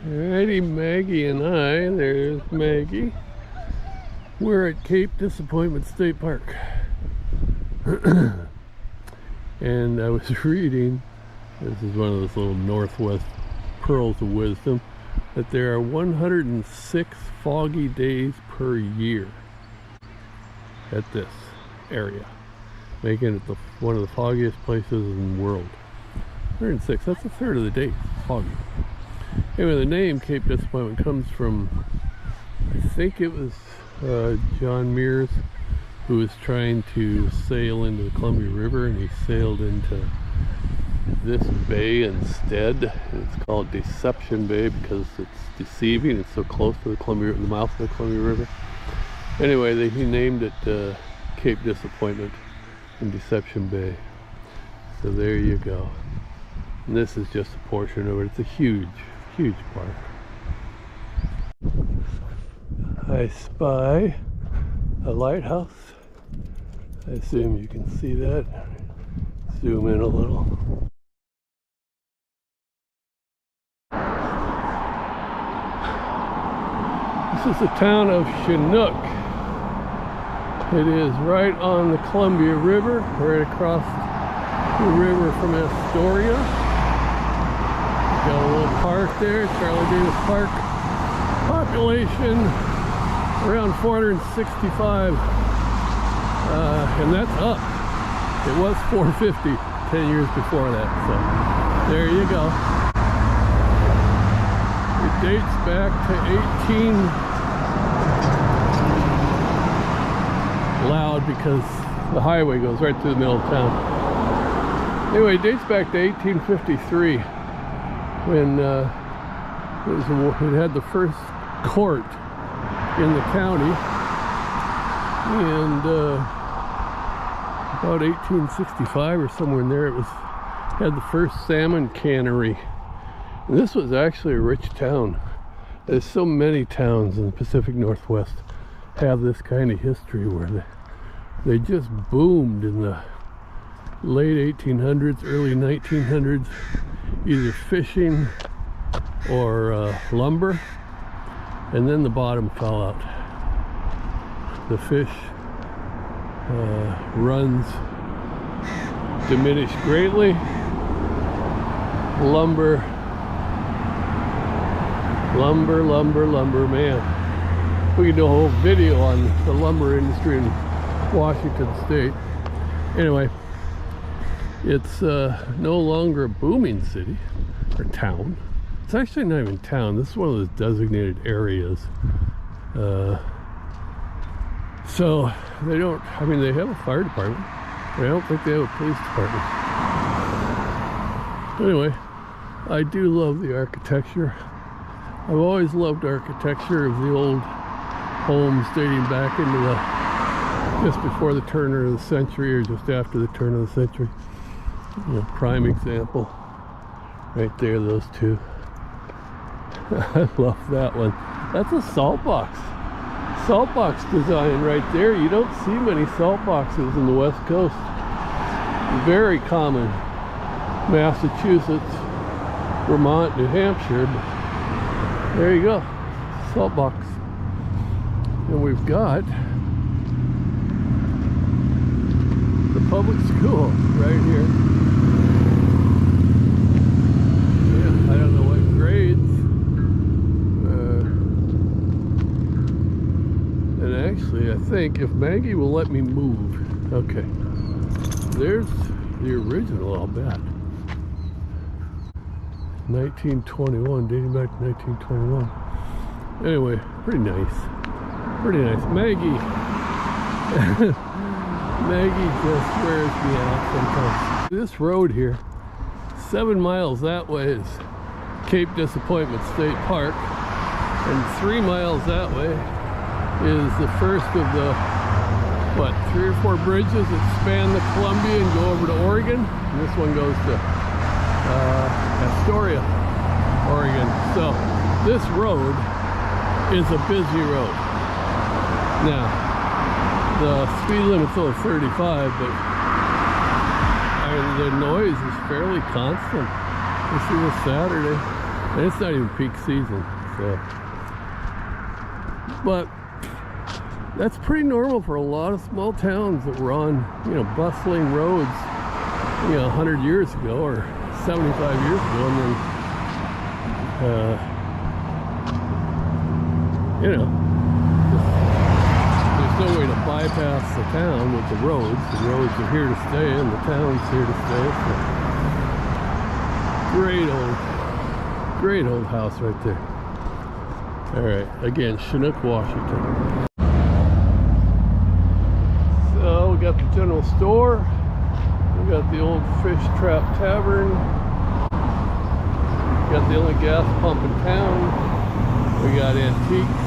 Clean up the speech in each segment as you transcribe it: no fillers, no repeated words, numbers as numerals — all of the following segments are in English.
Alrighty, Maggie and I, there's Maggie. We're at Cape Disappointment State Park. And I was reading, this is one of those little Northwest pearls of wisdom, that there are 106 foggy days per year at this area, making it one of the foggiest places in the world. 106, that's a third of the day foggy. Anyway, the name Cape Disappointment comes from, I think it was John Mears, who was trying to sail into the Columbia River, and he sailed into this bay instead. It's called Deception Bay because it's deceiving. It's so close to the mouth of the Columbia River. Anyway, he named it Cape Disappointment in Deception Bay. So there you go. And this is just a portion of it. It's a huge park. I spy a lighthouse. I assume you can see that. Zoom in a little. This is the town of Chinook. It is right on the Columbia River, right across the river from Astoria. Got a little park there, Charlie Davis Park. Population around 465, and that's up. It was 450 10 years before that, so there you go. It dates back to 18 loud because the highway goes right through the middle of town. Anyway, it dates back to 1853 when it had the first court in the county, and about 1865 or somewhere in there, had the first salmon cannery. And this was actually a rich town. There's so many towns in the Pacific Northwest have this kind of history where they just boomed in the late 1800s, early 1900s, either fishing or lumber, and then the bottom fell out. The fish runs diminished greatly. Lumber, man. We could do a whole video on the lumber industry in Washington State. Anyway, it's no longer a booming city or town. It's actually not even town. This is one of those designated areas. So they don't, I mean, they have a fire department, but I don't think they have a police department. Anyway, I do love the architecture. I've always loved architecture of the old homes dating back into just before the turn of the century or just after the turn of the century. You know, prime example right there, those two. I love that one. That's a salt box design right there. You don't see many salt boxes in the West Coast. Very common. Massachusetts, Vermont, New Hampshire. But there you go, salt box. And we've got the public school right here. Yeah, I don't know what grades. And actually, I think if Maggie will let me move, okay. There's the original, I'll bet. 1921, dating back to 1921. Anyway, pretty nice. Maggie just wears me out sometimes. This road here, 7 miles that way is Cape Disappointment State Park, and 3 miles that way is the first of the, what, 3 or 4 bridges that span the Columbia and go over to Oregon. And this one goes to Astoria, Oregon. So this road is a busy road. Now, the speed limit's only 35, but the noise is fairly constant. This is a Saturday. And it's not even peak season, so. But that's pretty normal for a lot of small towns that were on, you know, bustling roads, you know, 100 years ago or 75 years ago, and then, you know, there's no way to bypass the town with the roads. The roads are here to stay, and the town's here to stay. So great old house right there. All right, again, Chinook, Washington. So we got the general store. We got the old Fish Trap Tavern. We got the only gas pump in town. We got antiques.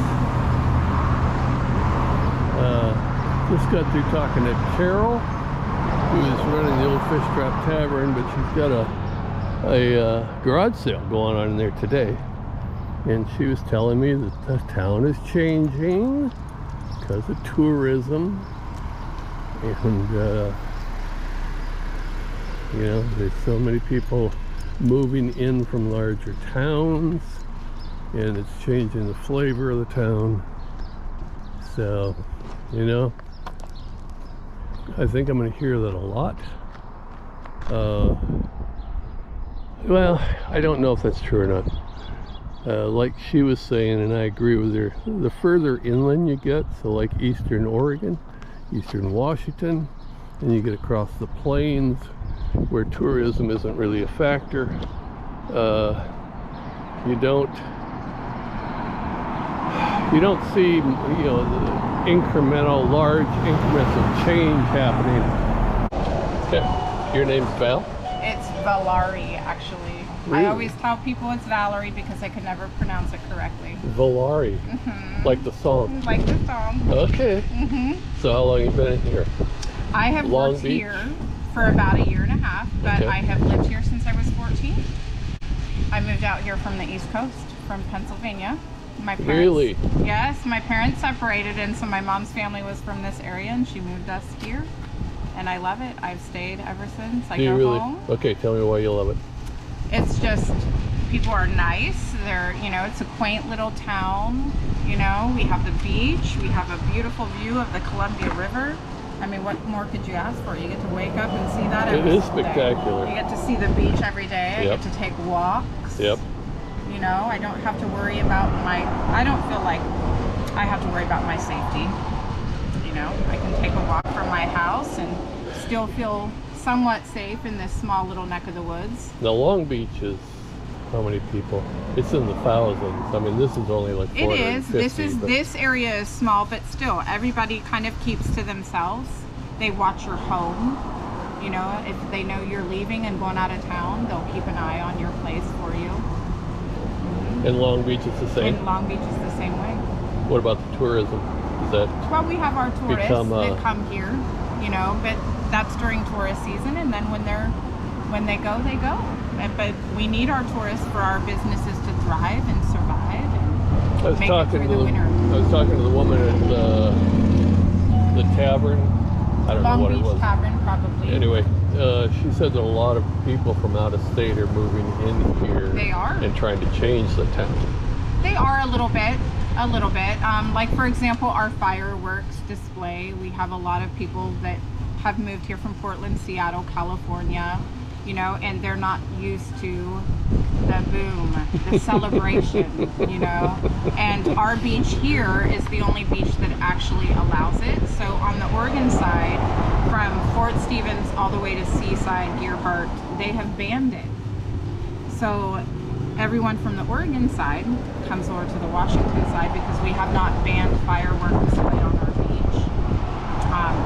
Just got through talking to Carol, who is running the old Fish Trap Tavern, but she's got a garage sale going on in there today. And she was telling me that the town is changing because of tourism. And, you know, there's so many people moving in from larger towns, and it's changing the flavor of the town. So, you know, I think I'm going to hear that a lot. Well, I don't know if that's true or not. Like she was saying, and I agree with her, the further inland you get, so like eastern Oregon, eastern Washington, and you get across the plains where tourism isn't really a factor, you don't see, you know, the incremental, large increments of change happening. Okay. Your name's Val? It's Valari, actually. Really? I always tell people it's Valerie because I could never pronounce it correctly. Valari? Like the song? Like the song. Okay. So how long have you been in here? I have worked here for about 1.5 years, but I have lived here since I was 14. I moved out here from the East Coast, from Pennsylvania. My parents, really? Yes, my parents separated, and so my mom's family was from this area, and she moved us here. And I love it. I've stayed ever since. I go home. Okay, tell me why you love it. It's just, people are nice. They're, you know, it's a quaint little town. You know, we have the beach. We have a beautiful view of the Columbia River. I mean, what more could you ask for? You get to wake up and see that every day. It is spectacular. You get to see the beach every day. Yep. I get to take walks. Yep. You know, I don't have to worry about I don't feel like I have to worry about my safety. You know, I can take a walk from my house and still feel somewhat safe in this small little neck of the woods. Now Long Beach is how many people? It's in the thousands. I mean, this is only like 450. It is. This area is small, but still, everybody kind of keeps to themselves. They watch your home. You know, if they know you're leaving and going out of town, they'll keep an eye on your place for you. In Long Beach, it's the same? In Long Beach, it's the same way. What about the tourism? Is that well, we have our tourists that come here, you know, but that's during tourist season, and then when they go, they go. But we need our tourists for our businesses to thrive and survive and make it through the winter. I was talking to the woman at the tavern. I don't know what it was. Long Beach Tavern, probably. Anyway, she said that a lot of people from out of state are moving in here. They are. And trying to change the town. They are a little bit. Like, for example, our fireworks display. We have a lot of people that have moved here from Portland, Seattle, California, you know, and they're not used to the boom, the celebration, you know. And our beach here is the only beach that actually allows it. So on the Oregon side, from Fort Stevens all the way to Seaside, Gearhart, they have banned it. So everyone from the Oregon side comes over to the Washington side because we have not banned firework display on our beach.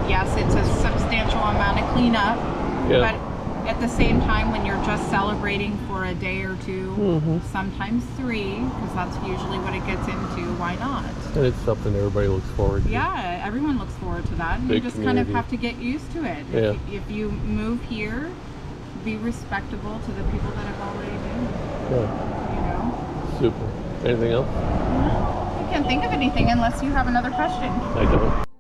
Yes, it's a substantial amount of cleanup, but at the same time, when you're just celebrating for a day or two, sometimes 3, because that's usually what it gets into, why not? And it's something everybody looks forward to. Yeah, everyone looks forward to that. Big you just community. kind of have to get used to it. Yeah. If you move here, be respectable to the people that have already been. Yeah. You know? Super. Anything else? I can't think of anything unless you have another question. I don't.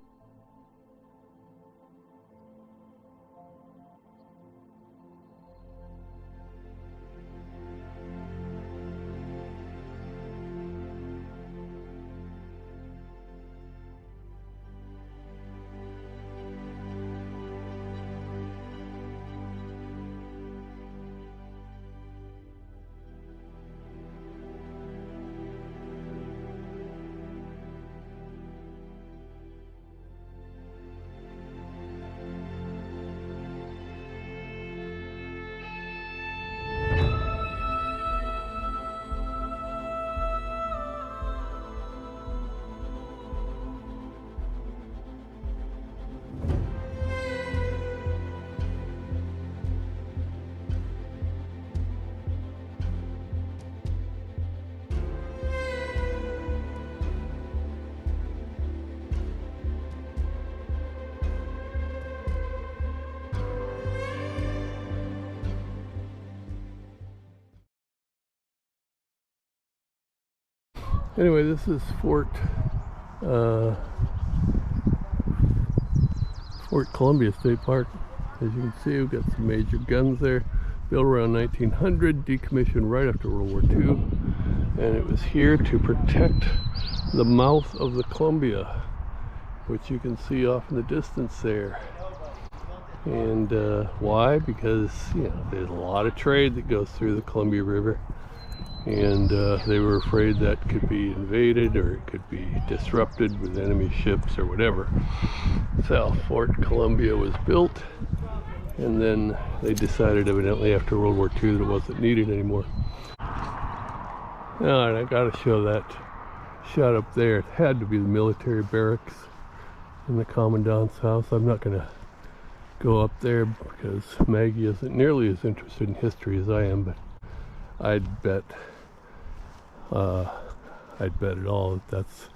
Anyway, this is Fort Columbia State Park. As you can see, we've got some major guns there. Built around 1900, decommissioned right after World War II. And it was here to protect the mouth of the Columbia, which you can see off in the distance there. And why? Because, you know, there's a lot of trade that goes through the Columbia River. And they were afraid that could be invaded or it could be disrupted with enemy ships or whatever. So Fort Columbia was built, and then they decided evidently after World War II that it wasn't needed anymore. Now, and I gotta show that shot up there. It had to be the military barracks in the commandant's house. I'm not gonna go up there because Maggie isn't nearly as interested in history as I am, but I'd bet it all that that's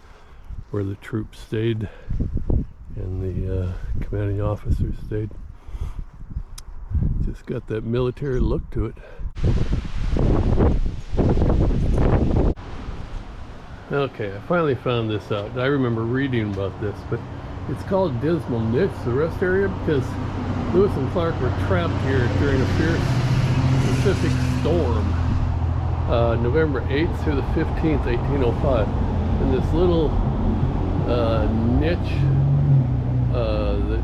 where the troops stayed and the commanding officers stayed. Just got that military look to it. Okay, I finally found this out. I remember reading about this, but it's called Dismal Niche, the rest area, because Lewis and Clark were trapped here during a fierce Pacific storm, November 8th through the 15th, 1805. And this little niche that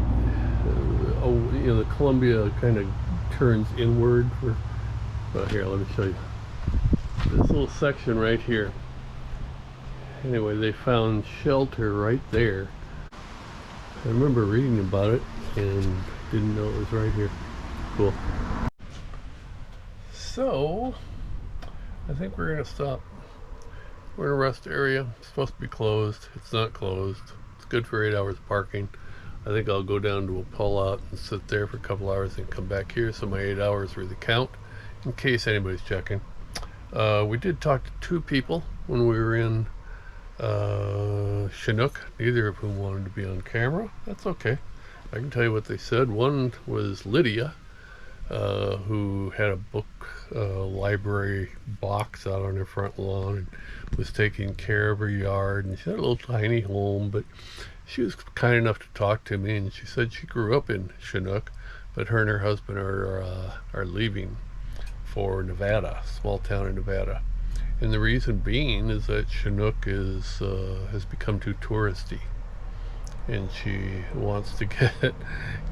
you know, the Columbia kind of turns inward for, well, here, let me show you this little section right here. Anyway, they found shelter right there. I remember reading about it and didn't know it was right here. Cool. So I think we're gonna stop. We're in a rest area. It's supposed to be closed. It's not closed. It's good for 8 hours parking. I think I'll go down to a pull-out and sit there for a couple hours and come back here so my 8 hours really count, in case anybody's checking. We did talk to 2 people when we were in Chinook, neither of whom wanted to be on camera. That's okay. I can tell you what they said. One was Lydia, who had a book library box out on her front lawn and was taking care of her yard, and she had a little tiny home, but she was kind enough to talk to me, and she said she grew up in Chinook, but her and her husband are leaving for Nevada, small town in Nevada. And the reason being is that Chinook has become too touristy, and she wants to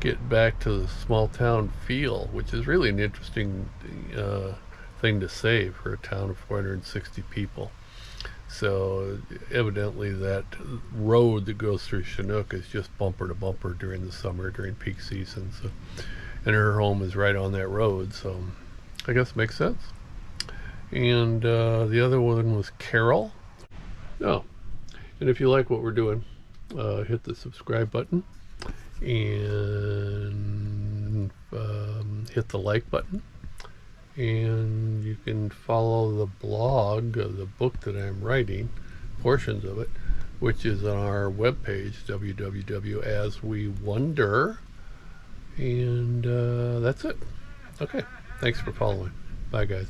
get back to the small town feel, which is really an interesting thing to say for a town of 460 people. So evidently that road that goes through Chinook is just bumper to bumper during the summer, during peak season. So, and her home is right on that road, so I guess it makes sense. And the other one was Carol. Oh, and if you like what we're doing, hit the subscribe button and hit the like button, and you can follow the blog of the book that I'm writing, portions of it, which is on our webpage, www.aswewonder. And that's it. Okay, thanks for following. Bye, guys.